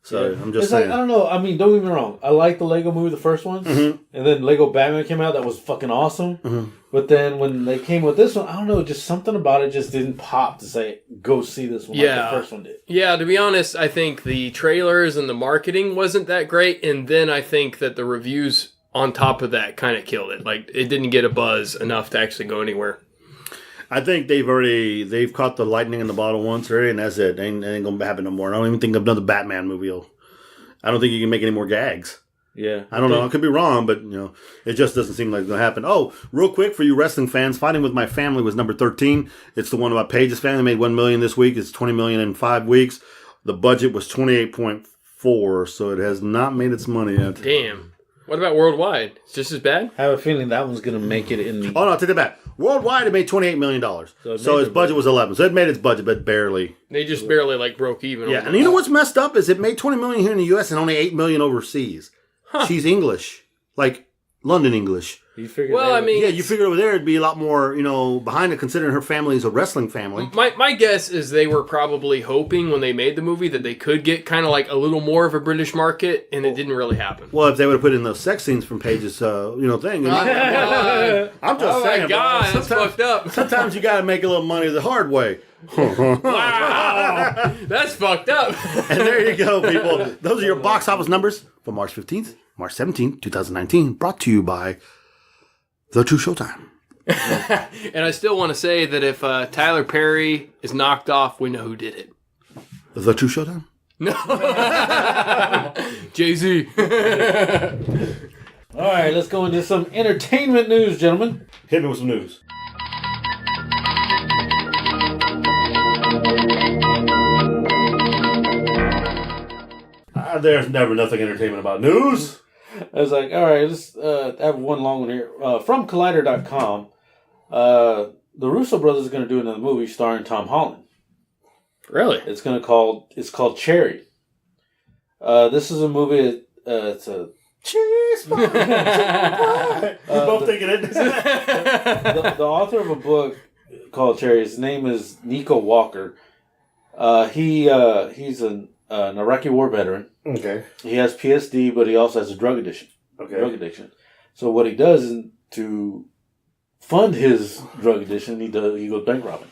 So I'm just saying. I don't know. I mean, don't get me wrong. I like the Lego movie, the first one, and then Lego Batman came out. That was fucking awesome. But then when they came with this one, I don't know. Just something about it just didn't pop to say go see this one like the first one did. Yeah, to be honest, I think the trailers and the marketing wasn't that great, and then I think that the reviews on top of that kind of killed it. Like it didn't get a buzz enough to actually go anywhere. I think they've caught the lightning in the bottle once already, and that's it. Ain't gonna happen no more. I don't even think another Batman movie I don't think you can make any more gags. Yeah. I don't know. I could be wrong, but it just doesn't seem like it's gonna happen. Oh, real quick for you wrestling fans, Fighting with My Family was number 13. It's the one about Paige's family. Made $1 million this week. It's $20 million in 5 weeks. The budget was 28.4, so it has not made its money yet. Damn. What about worldwide? It's just as bad? I have a feeling that one's going to make it in the... Oh, no, take that back. Worldwide, it made $28 million. So its budget was 11. So it made its budget, but barely. They just barely broke even. Yeah, and you know what's messed up is it made $20 million here in the U.S. and only $8 million overseas. She's English. Like London English. You figured yeah, you figured over there it'd be a lot more, behind it, considering her family is a wrestling family. My guess is they were probably hoping when they made the movie that they could get kind of like a little more of a British market, and it didn't really happen. Well, if they would have put in those sex scenes from Paige's, thing. I'm just saying. My God, that's fucked up. Sometimes you got to make a little money the hard way. Wow, that's fucked up. And there you go, people. Those are your box office numbers for March 15th, March 17th, 2019, brought to you by Tha True Showtime. And I still want to say that if Tyler Perry is knocked off, we know who did it. Tha True Showtime? No. Jay-Z. All right, let's go into some entertainment news, gentlemen. Hit me with some news. There's never nothing entertainment about news. I was like, all right, let's have one long one here. From Collider.com, the Russo brothers are going to do another movie starring Tom Holland. Really? It's called Cherry. This is a movie. It's a cheese pie. We're both thinking it. the author of a book called Cherry. His name is Nico Walker. He's an an Iraqi war veteran. Okay. He has PSD, but he also has a drug addiction. Okay. So what he does is to fund his drug addiction, he goes bank robbing.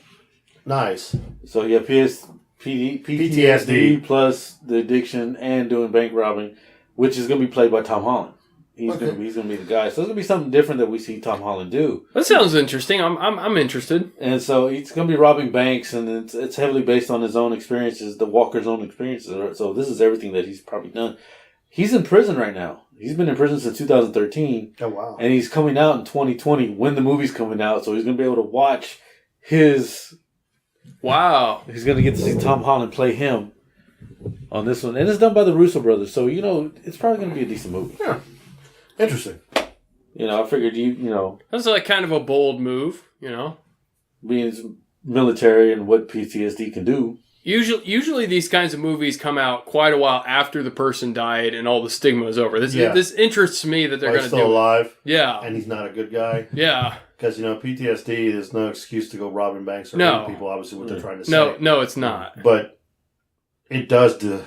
Nice. So you have PTSD plus the addiction and doing bank robbing, which is going to be played by Tom Holland. He's going to be the guy. So it's going to be something different that we see Tom Holland do. That sounds interesting. I'm interested. And so he's going to be robbing banks, and it's heavily based on his own experiences, the Walker's own experiences. So this is everything that he's probably done. He's in prison right now. He's been in prison since 2013. Oh, wow. And he's coming out in 2020 when the movie's coming out. So he's going to be able to watch his... Wow. He's going to get to see Tom Holland play him on this one. And it's done by the Russo brothers. So, it's probably going to be a decent movie. Yeah. Interesting. I figured That's like kind of a bold move, being military and what PTSD can do. Usually these kinds of movies come out quite a while after the person died and all the stigma is over. This interests me that they're going to do still alive. Yeah. And he's not a good guy. Yeah. Because, PTSD, there's no excuse to go robbing banks or hurting people, obviously, what they're trying to say. No, it's not. But it does do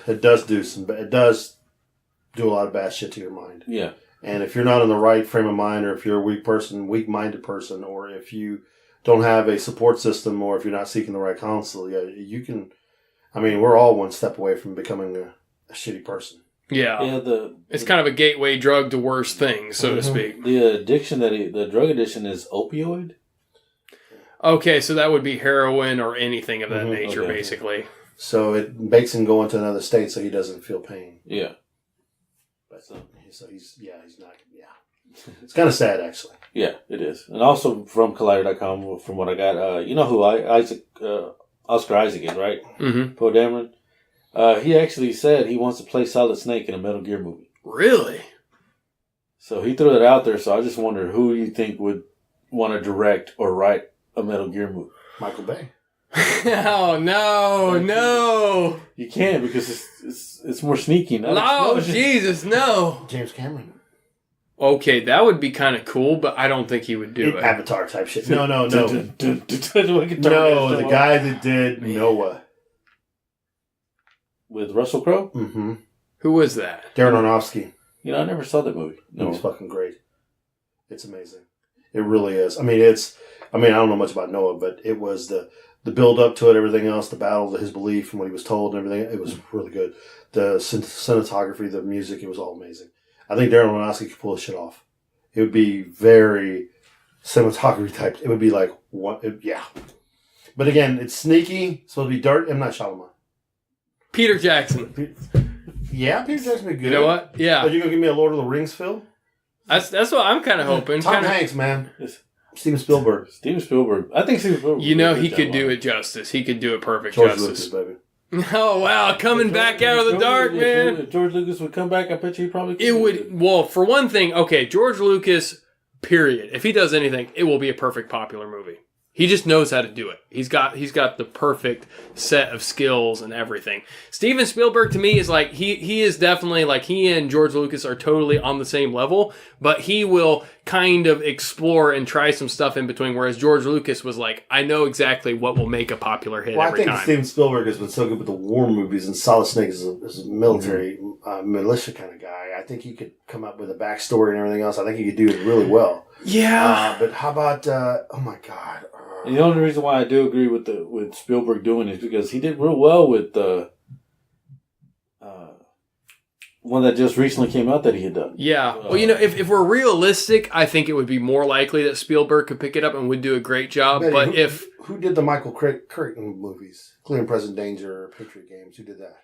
a lot of bad shit to your mind. Yeah. And if you're not in the right frame of mind, or if you're a weak-minded person, or if you don't have a support system, or if you're not seeking the right counsel, you can... we're all one step away from becoming a shitty person. Yeah. It's kind of a gateway drug to worse things, so to speak. The addiction the drug addiction is opioid? Okay, so that would be heroin or anything of that nature, basically. So it makes him go into another state so he doesn't feel pain. Yeah. So he's not, It's kind of sad, actually. Yeah, it is. And also from Collider.com, from what I got, you know who Oscar Isaac is, right? Mm-hmm. Poe Dameron. He actually said he wants to play Solid Snake in a Metal Gear movie. Really? So he threw it out there, so I just wondered who you think would want to direct or write a Metal Gear movie. Michael Bay. Oh, no. You can't because it's more sneaky. No, Jesus, no. James Cameron. Okay, that would be kind of cool, but I don't think he would do it. Avatar type shit. No. No, the guy that did Noah. With Russell Crowe? Mm-hmm. Who was that? Darren Aronofsky. I never saw that movie. No. It's fucking great. It's amazing. It really is. I don't know much about Noah, but it was the build up to it, everything else, the battle, his belief and what he was told and everything. It was really good. The cinematography, the music, it was all amazing. I think Darren Aronofsky could pull this shit off. It would be very cinematography type. It would be like, what? Yeah. But again, it's sneaky. It's supposed to be dark. I'm not Shyamalan. Peter Jackson. Yeah, Peter Jackson would be good. You know what? Yeah. Are you going to give me a Lord of the Rings film? That's what I'm kind of hoping. Tom Hanks, man. Steven Spielberg. I think Steven Spielberg. He could do it justice. He could do it perfect George justice. Lucas, baby. Oh, wow. Coming back out of the dark, man. If George Lucas would come back, I bet you he probably could. It would. Well, for one thing, okay, George Lucas, period. If he does anything, it will be a perfect popular movie. He just knows how to do it. He's got the perfect set of skills and everything. Steven Spielberg to me is like he is definitely like he and George Lucas are totally on the same level, but he will kind of explore and try some stuff in between. Whereas George Lucas was like, I know exactly what will make a popular hit every time. I think Steven Spielberg has been so good with the war movies, and Solid Snake is a military militia kind of guy. I think he could come up with a backstory and everything else. I think he could do it really well. Yeah. But how about? Oh my God. And the only reason why I do agree with Spielberg doing it is because he did real well with the one that just recently came out that he had done. Yeah. Well, if we're realistic, I think it would be more likely that Spielberg could pick it up and would do a great job. But who did the Michael Crichton movies, Clear and Present Danger, Patriot Games? Who did that?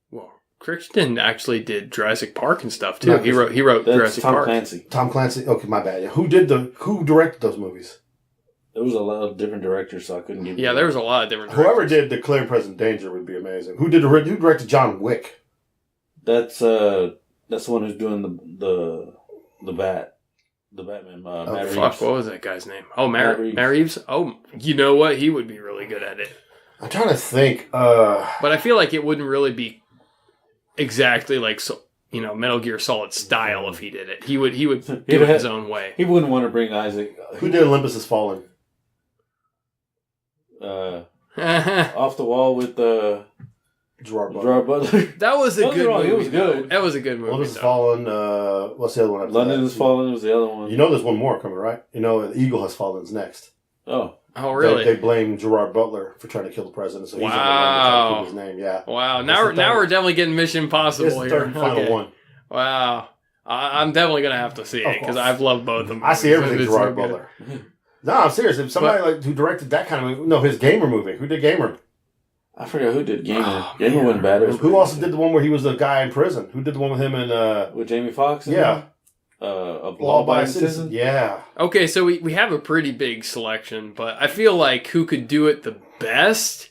Well, Crichton actually did Jurassic Park and stuff too. He wrote Jurassic Park. Tom Clancy. Okay, my bad. Who directed those movies? There was a lot of different directors, so I couldn't give you. Yeah, there was a lot of different directors. Whoever did the Clear and Present Danger would be amazing. Who directed John Wick? That's the one who's doing the Batman. Matt Reeves. Fuck, what was that guy's name? Oh, Matt Reeves. Oh, you know what? He would be really good at it. I'm trying to think. But I feel like it wouldn't really be exactly like Metal Gear Solid style if he did it. He would do it his own way. He wouldn't want to bring Isaac. Who did Olympus Has Fallen? Off the Wall with Gerard Butler. Gerard Butler. That was a Don't get good me wrong, movie. it was good. Though. That was a good movie. Olympus Has though. Fallen. What's the other one? After London that? Has Fallen was the other one. You know there's one more coming, right? You know The Eagle Has Fallen is next. Oh. Oh, really? They blame Gerard Butler for trying to kill the president, so he's Wow. the one trying to keep his name. Yeah. Wow. Now we're definitely getting Mission Impossible This is the here. third and final Okay. one. Wow. I'm definitely gonna have to see it because I've loved both of them. I see everything It's Gerard so good. Butler. No, I'm serious. If somebody who directed that kind of movie, no, his Gamer movie. Who did Gamer? I forgot who did Gamer. Oh, Gamer wasn't bad. It was Who also did the one where he was the guy in prison? Who did the one with him and with Jamie Foxx? yeah, A Law-Abiding Citizen? Yeah. Okay, so we have a pretty big selection, but I feel like who could do it the best,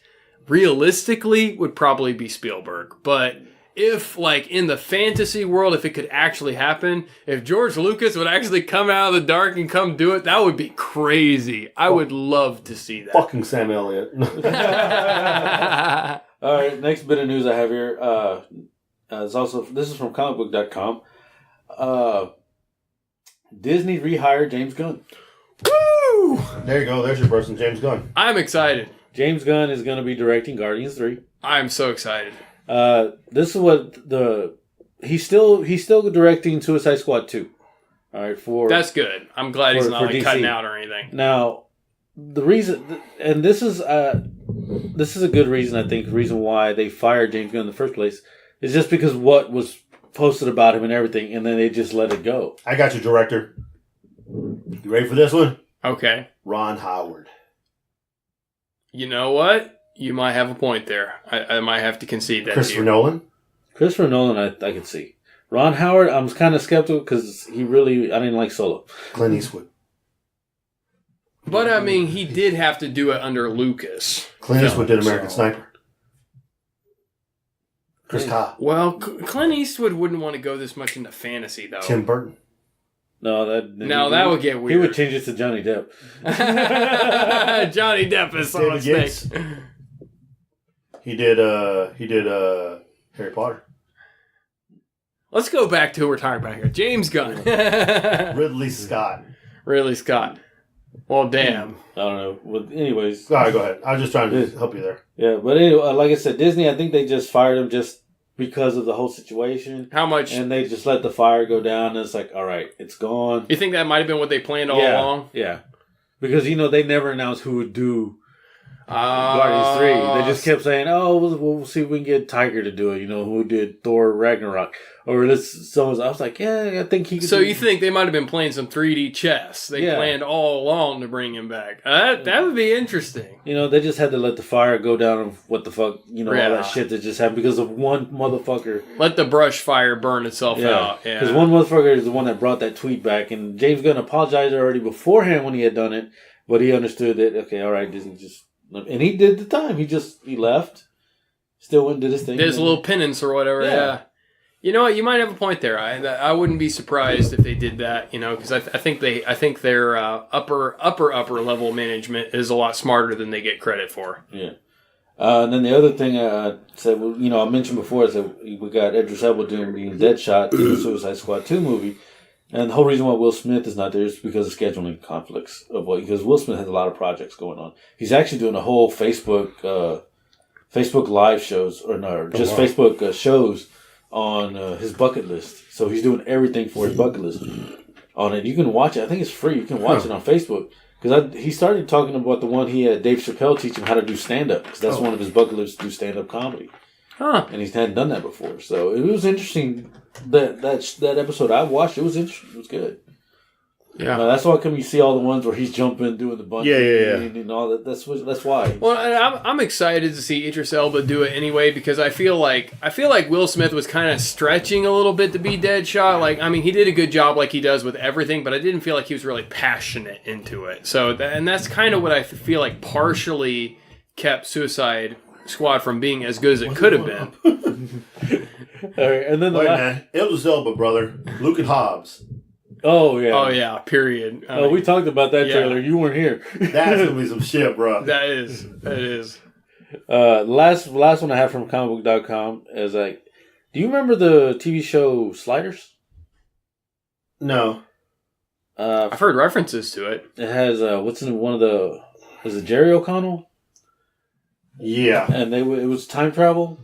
realistically, would probably be Spielberg. But if, like, in the fantasy world, if it could actually happen, if George Lucas would actually come out of the dark and come do it, that would be crazy. I would love to see that. Fucking Sam Elliott. All right, next bit of news I have here. This is from comicbook.com. Disney rehired James Gunn. Woo! There you go. There's your person, James Gunn. I'm excited. James Gunn is going to be directing Guardians 3. I'm so excited. This is what he's still directing Suicide Squad 2. All right, That's good. I'm glad he's for not like DC. cutting out or anything. Now, the reason, and this is a good reason, I think, the reason why they fired James Gunn in the first place is just because what was posted about him and everything, and then they just let it go. I got you, director. You ready for this one? Okay. Ron Howard. You know what? You might have a point there. I might have to concede that. Christopher to you. Nolan. Christopher Nolan, I could see. Ron Howard, I was kind of skeptical because I didn't like Solo. Clint Eastwood. But I mean, he did have to do it under Lucas. Clint Eastwood did American so- Sniper. Chris Cobb. Well, Clint Eastwood wouldn't want to go this much into fantasy, though. Tim Burton. No, that would get weird. He would change it to Johnny Depp. Johnny Depp is on David his Yates. He did Harry Potter. Let's go back to who we're talking about here. James Gunn. Ridley Scott. Ridley Scott. Well, damn. I don't know. Well, anyways. All right, go ahead. I was just trying to help you there. Yeah, but anyway, like I said, Disney, I think they just fired him just because of the whole situation. How much? And they just let the fire go down, and it's like, all right, it's gone. You think that might have been what they planned all along? Yeah. Because, they never announced who would do Guardians 3. They just kept saying, oh, we'll see if we can get Tiger to do it, who did Thor Ragnarok. Or I was like, yeah, I think he could So do you think they might have been playing some 3D chess? They planned all along to bring him back. That would be interesting. they just had to let the fire go down of what the fuck, all Yeah. that shit that just happened because of one motherfucker. Let the brush fire burn itself out. Yeah. Because one motherfucker is the one that brought that tweet back, and James Gunn apologized already beforehand when he had done it, but he understood that, okay, all right, Disney just... And he did the time. He left, still went and did his thing. Did his little penance or whatever, yeah. You know what? You might have a point there. I wouldn't be surprised if they did that. Because I think their upper level management is a lot smarter than they get credit for. Yeah. And then the other thing I said, I mentioned before is that we got Idris Elba doing Deadshot in the Suicide Squad 2 movie, and the whole reason why Will Smith is not there is because of scheduling conflicts because Will Smith has a lot of projects going on. He's actually doing a whole Facebook live shows Facebook shows on his bucket list. So he's doing everything for his bucket list on it. You can watch it. I think it's free. You can watch it on Facebook. Because he started talking about the one he had Dave Chappelle teach him how to do stand-up. Because that's one of his bucket lists, to do stand-up comedy. Huh. And he hadn't done that before. So it was interesting. That episode I watched, it was interesting. It was good. Yeah. That's why come you see all the ones where he's jumping, doing the bungee, Yeah. and all that. That's why. Well, and I'm excited to see Idris Elba do it anyway because I feel like Will Smith was kind of stretching a little bit to be Deadshot. Like, I mean, he did a good job like he does with everything, but I didn't feel like he was really passionate into it. So, and that's kind of what I feel like partially kept Suicide Squad from being as good as it could have been. All right, and then man. Idris Elba, brother. Luke and Hobbs. Oh yeah. Oh yeah. Period. I mean, we talked about that trailer. You weren't here. That's gonna be some shit, bro. That is. Last one I have from comicbook.com is like, do you remember the TV show Sliders? No. I've heard references to it. It has what's in one of the, is it Jerry O'Connell? Yeah. And it was time travel.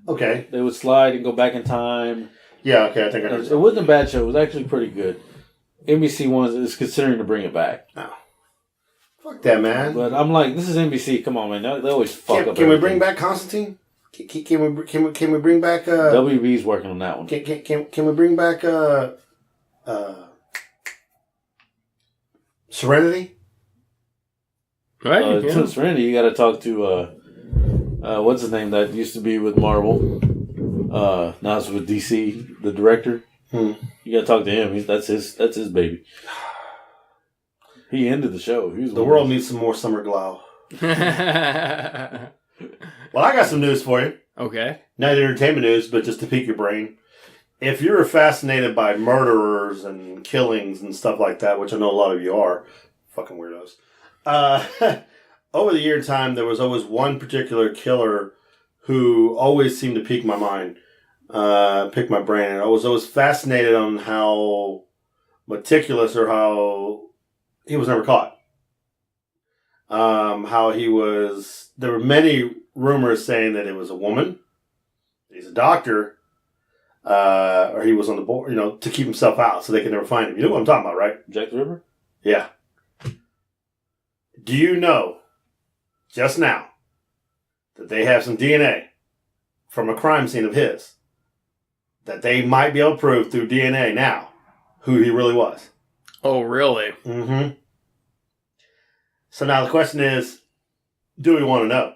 Okay. They would slide and go back in time. Yeah, okay, I think I It wasn't a bad show. It was actually pretty good. NBC is considering to bring it back. Oh. Fuck that, man. But I'm like, this is NBC. Come on, man. They always fuck up. Can we bring back Constantine? Can we bring back... WB's working on that one. Can we bring back Serenity? Right. Yeah. Serenity, you got to talk to what's his name that used to be with Marvel. Now it's with DC, the director. You got to talk to him. That's his baby. He ended the show. The world needs some more Summer Glau. Well, I got some news for you. Okay. Not entertainment news, but just to pique your brain. If you're fascinated by murderers and killings and stuff like that, which I know a lot of you are, fucking weirdos. Over the year and time, there was always one particular killer who always seemed to pique my mind, pique my brain. And I was always fascinated on how meticulous or how he was never caught. How he was... There were many rumors saying that it was a woman, he's a doctor, or he was on the board, to keep himself out so they could never find him. You know what I'm talking about, right? Jack the Ripper? Yeah. Do you know, just now, that they have some DNA from a crime scene of his that they might be able to prove through DNA now who he really was? Oh, really? Mm-hmm. So now the question is, do we want to know?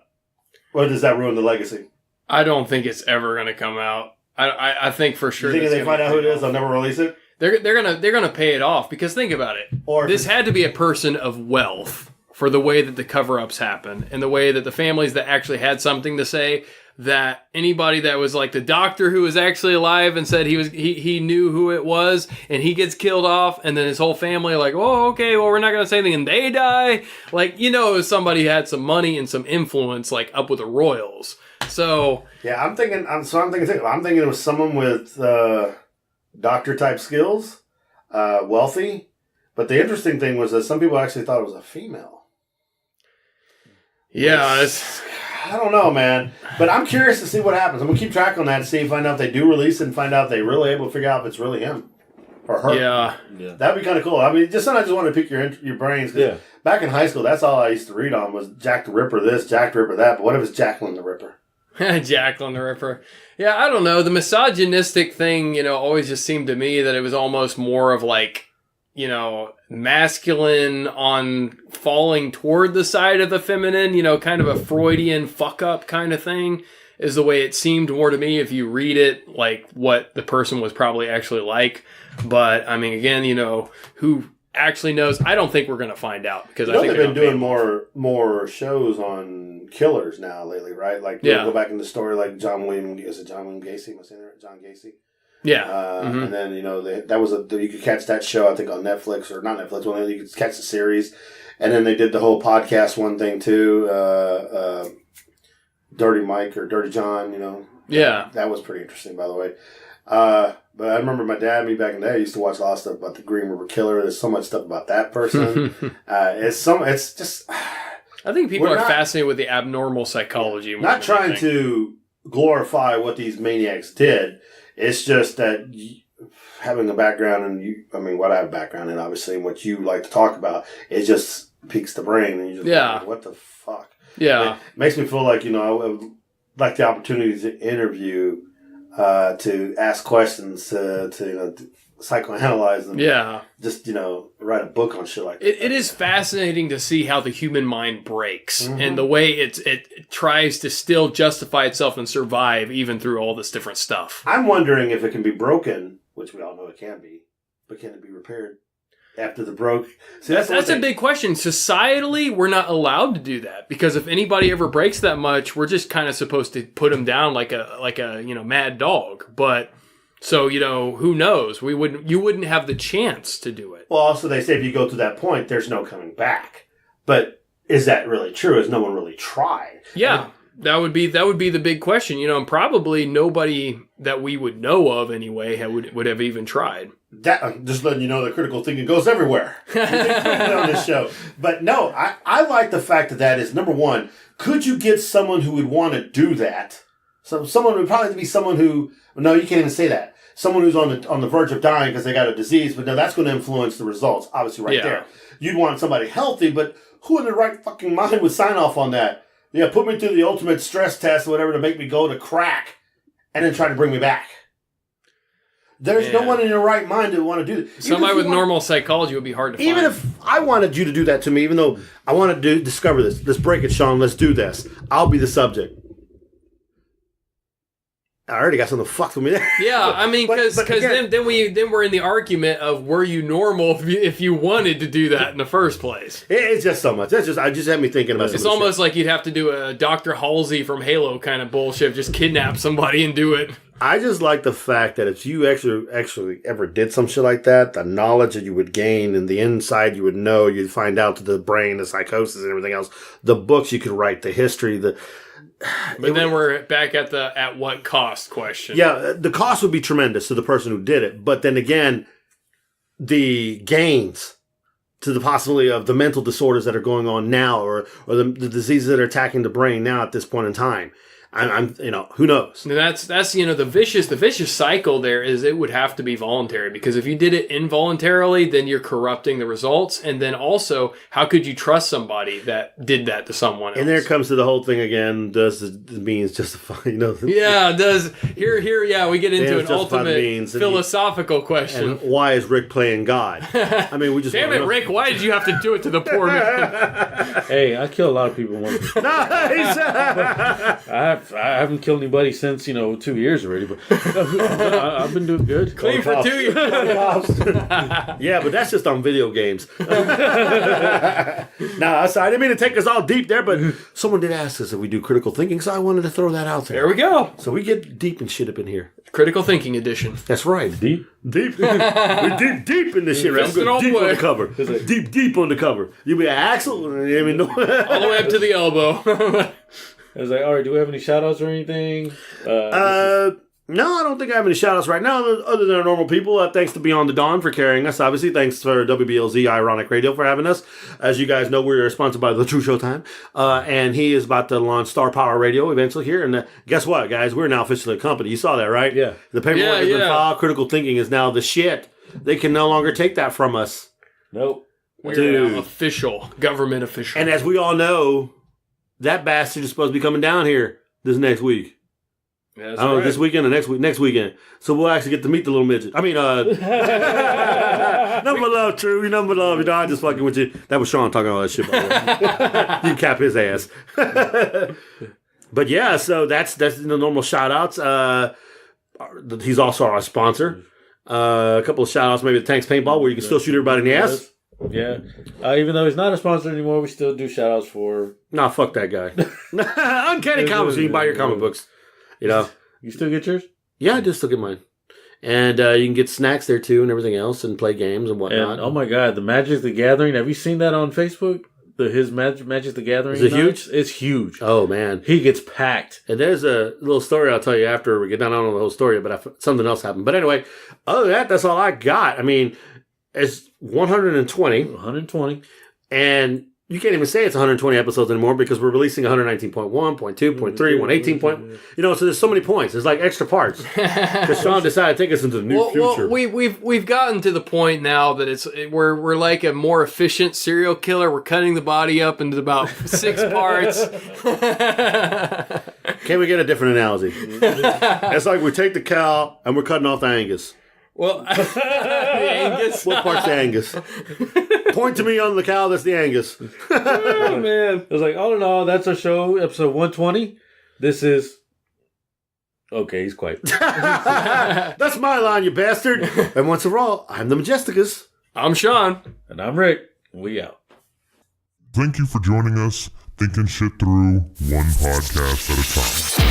Or does that ruin the legacy? I don't think it's ever going to come out. I think for sure. You think if they find out who it is, they'll never release it? They're gonna pay it off because think about it. Or this had to be a person of wealth for the way that the cover-ups happen and the way that the families that actually had something to say, that anybody that was like the doctor who was actually alive and said he knew who it was and he gets killed off and then his whole family are like, oh, okay, well, we're not going to say anything and they die. Like, it was somebody who had some money and some influence, like up with the royals. So yeah, I'm thinking it was someone with doctor type skills, wealthy. But the interesting thing was that some people actually thought it was a female. Yeah, I don't know, man. But I'm curious to see what happens. I'm going to keep track on that and see, find out if they do release it and find out if they're really able to figure out if it's really him or her. Yeah. That'd be kind of cool. I mean, just sometimes I just want to pick your brains. Yeah. Back in high school, that's all I used to read on was Jack the Ripper this, Jack the Ripper that. But what if it's Jacqueline the Ripper? Jacqueline the Ripper. Yeah, I don't know. The misogynistic thing, always just seemed to me that it was almost more of like, masculine on falling toward the side of the feminine, kind of a Freudian fuck up kind of thing is the way it seemed more to me if you read it, like what the person was probably actually like. But I mean, again, who actually knows? I don't think we're going to find out because I think they've been doing more shows on killers now lately, right? Like go back in the story like John William Gacy? Am I saying that right? John Gacy? Yeah. And then, that was you could catch that show, I think, on Netflix, or not Netflix, well, you could catch the series. And then they did the whole podcast one thing, too. Dirty Mike or Dirty John, Yeah. That was pretty interesting, by the way. But I remember my dad, me back in the day, used to watch a lot of stuff about the Green River Killer. There's so much stuff about that person. It's just... I think people are fascinated with the abnormal psychology. Not trying to glorify what these maniacs did. It's just that having a background in what I have a background in, obviously, and what you like to talk about, it just piques the brain. And you just like, what the fuck? Yeah. It makes me feel like, I would like the opportunity to interview, to ask questions, to psychoanalyze them. Yeah. Just, write a book on shit like that. It is fascinating to see how the human mind breaks and the way it tries to still justify itself and survive even through all this different stuff. I'm wondering if it can be broken, which we all know it can be, but can it be repaired after the broke? See, that's a big question. Societally, we're not allowed to do that because if anybody ever breaks that much, we're just kind of supposed to put them down like a mad dog. But so, who knows? You wouldn't have the chance to do it. Well, also they say if you go to that point, there's no coming back. But is that really true? Has no one really tried? Yeah, that would be the big question, and probably nobody that we would know of anyway would have even tried. That just letting you know that critical thinking goes everywhere on this show. But no, I like the fact that is number one. Could you get someone who would want to do that So someone would probably be someone who, no, you can't even say that. Someone who's on the verge of dying because they got a disease, but no, that's going to influence the results, obviously, right there. You'd want somebody healthy, but who in their right fucking mind would sign off on that? Yeah, put me through the ultimate stress test or whatever to make me go to crack and then try to bring me back. There's no one in your right mind that would want to do that. Somebody with normal psychology would be hard to find. Even if I wanted you to do that to me, even though I wanted to discover this, let's break it, Sean, let's do this. I'll be the subject. I already got something fucked with me there. Yeah, I mean, because then we're in the argument of were you normal if you wanted to do that in the first place? It's just so much. I just had me thinking about it. It's almost like you'd have to do a Dr. Halsey from Halo kind of bullshit, just kidnap somebody and do it. I just like the fact that if you actually ever did some shit like that, the knowledge that you would gain and the inside you would know, you'd find out to the brain, the psychosis and everything else, the books you could write, the history, But then we're back at the at what cost question. Yeah, the cost would be tremendous to the person who did it. But then again, the gains to the possibility of the mental disorders that are going on now or the diseases that are attacking the brain now at this point in time. I'm who knows? And that's the vicious cycle there is it would have to be voluntary, because if you did it involuntarily, then you're corrupting the results. And then also, how could you trust somebody that did that to someone else? And there comes to the whole thing again. Does the means justify? Yeah, does here? Yeah, we get into an ultimate philosophical question. And why is Rick playing God? I mean, we just damn it, Rick! Why did you have to do it to the poor man? Hey, I kill a lot of people once. Nice. I haven't killed anybody since 2 years already, but I've been doing good. Clean for 2 years. Yeah, but that's just on video games. Nah, so I didn't mean to take us all deep there, but someone did ask us if we do critical thinking, so I wanted to throw that out there. There we go. So we get deep and shit up in here. Critical thinking edition. That's right. Deep. We're deep in this shit. Right? I'm going deep on the cover. Deep on the cover. You be an Axel? All the way up to the elbow. I was like, all right, do we have any shout-outs or anything? No, I don't think I have any shout-outs right now, other than our normal people. Thanks to Beyond the Dawn for carrying us, obviously. Thanks for WBLZ Ironic Radio for having us. As you guys know, we're sponsored by Tha True Showtime, and he is about to launch Star Power Radio eventually here. And guess what, guys? We're now officially a company. You saw that, right? Yeah. The paperwork has been filed. Critical Thinking is now the shit. They can no longer take that from us. Nope. We're now official, government official. And as we all know, that bastard is supposed to be coming down here this next week. Yeah, that's right. This weekend or next weekend. So we'll actually get to meet the little midget. I mean, number love, True. Number love. I just fucking with you. That was Sean talking all that shit. By the way. You cap his ass. But yeah, so that's the normal shout outs. He's also our sponsor. A couple of shout outs, maybe the Tanks Paintball, where you can still shoot everybody in the ass. Yeah. Even though he's not a sponsor anymore, we still do shout outs for. Nah, fuck that guy. Uncanny Comics, you can buy your comic books. You still get yours? Yeah, I do still get mine. And you can get snacks there too and everything else and play games and whatnot. And, oh my God, the Magic the Gathering. Have you seen that on Facebook? His Magic the Gathering. Is it huge? It's huge. Oh, man. He gets packed. And there's a little story I'll tell you after we get down on the whole story, but something else happened. But anyway, other than that, that's all I got. I mean, it's 120. 120. And you can't even say it's 120 episodes anymore because we're releasing 119.1, 0.2, 0.3, 118 point. So there's so many points. There's like extra parts. Because Sean decided to take us into the new future. Well, we've gotten to the point now that we're like a more efficient serial killer. We're cutting the body up into about 6 parts. Can we get a different analogy? It's like we take the cow and we're cutting off the Angus. Well, the Angus. What part's the Angus? Point to me on the cow that's the Angus. Oh, man. I was like, oh, no, that's our show, episode 120. This is... Okay, he's quiet. That's my line, you bastard. And once for all, I'm the Majesticus. I'm Sean. And I'm Rick. We out. Thank you for joining us, thinking shit through one podcast at a time.